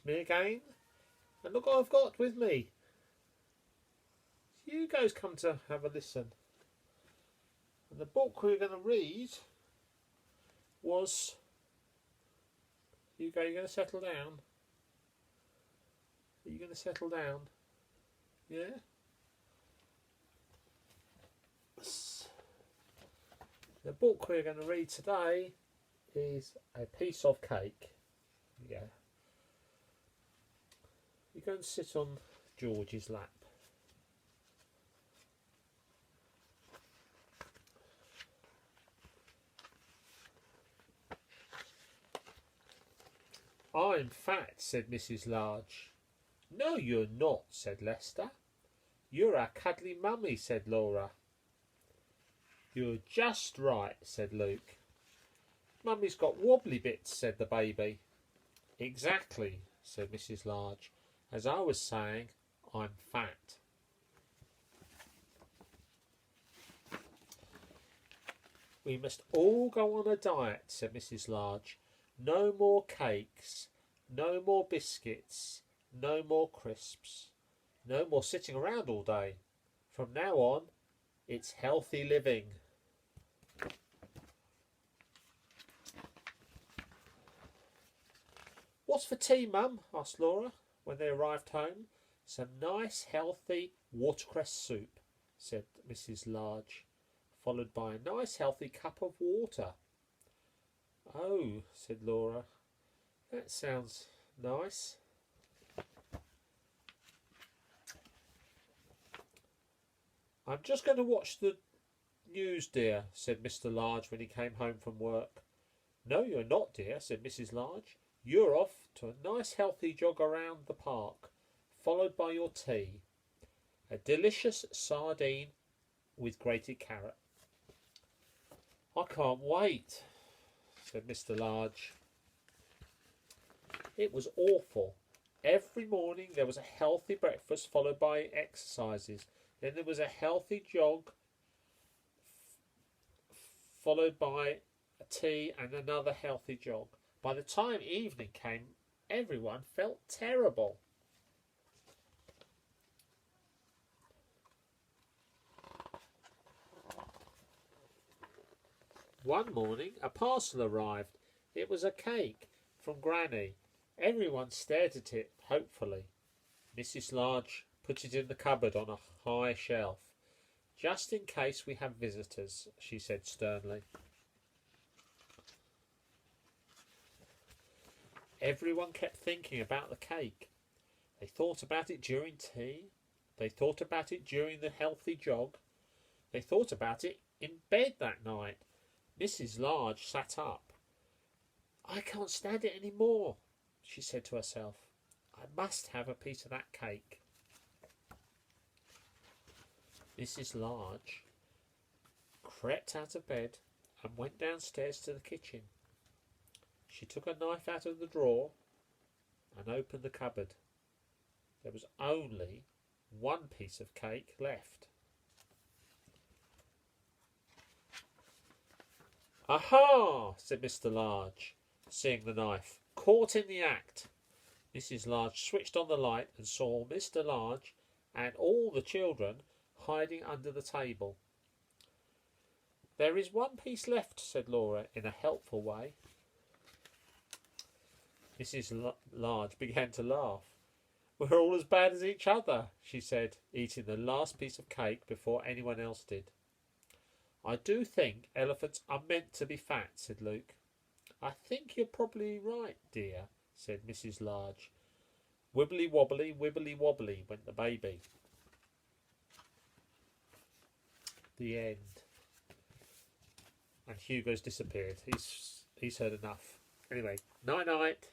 me again. And look what I've got with me. Hugo's come to have a listen. And the book we were going to read was... Hugo, you going to settle down? Are you going to settle down? Yeah? The book we're going to read today is A Piece of Cake. Yeah. You're going to sit on George's lap. I'm fat, said Mrs. Large. No, you're not, said Lester. You're our cuddly mummy, said Laura. You're just right, said Luke. Mummy's got wobbly bits, said the baby. Exactly, said Mrs. Large. As I was saying, I'm fat. We must all go on a diet, said Mrs. Large. No more cakes, no more biscuits, no more crisps, no more sitting around all day. From now on, it's healthy living. What's for tea, Mum? Asked Laura when they arrived home. Some nice, healthy watercress soup, said Mrs. Large, followed by a nice, healthy cup of water. Oh, said Laura, that sounds nice. I'm just going to watch the news, dear, said Mr. Large when he came home from work. No, you're not, dear, said Mrs. Large. You're off to a nice healthy jog around the park, followed by your tea. A delicious sardine with grated carrot. I can't wait, said Mr. Large. It was awful. Every morning there was a healthy breakfast followed by exercises. Then there was a healthy jog followed by a tea and another healthy jog. By the time evening came, everyone felt terrible. One morning a parcel arrived. It was a cake from Granny. Everyone stared at it hopefully. Mrs. Large put it in the cupboard on a high shelf. Just in case we have visitors, she said sternly. Everyone kept thinking about the cake. They thought about it during tea. They thought about it during the healthy jog. They thought about it in bed that night. Mrs. Large sat up. I can't stand it any more, she said to herself. I must have a piece of that cake. Mrs. Large crept out of bed and went downstairs to the kitchen. She took a knife out of the drawer and opened the cupboard. There was only one piece of cake left. Aha! Said Mr. Large, seeing the knife. Caught in the act. Mrs. Large switched on the light and saw Mr. Large and all the children hiding under the table. There is one piece left, said Laura in a helpful way. Mrs. Large began to laugh. We're all as bad as each other, she said, eating the last piece of cake before anyone else did. I do think elephants are meant to be fat, said Luke. I think you're probably right, dear, said Mrs. Large. Wibbly wobbly, wibbly wobbly went the baby. The end. And Hugo's disappeared. He's heard enough. Anyway, night night.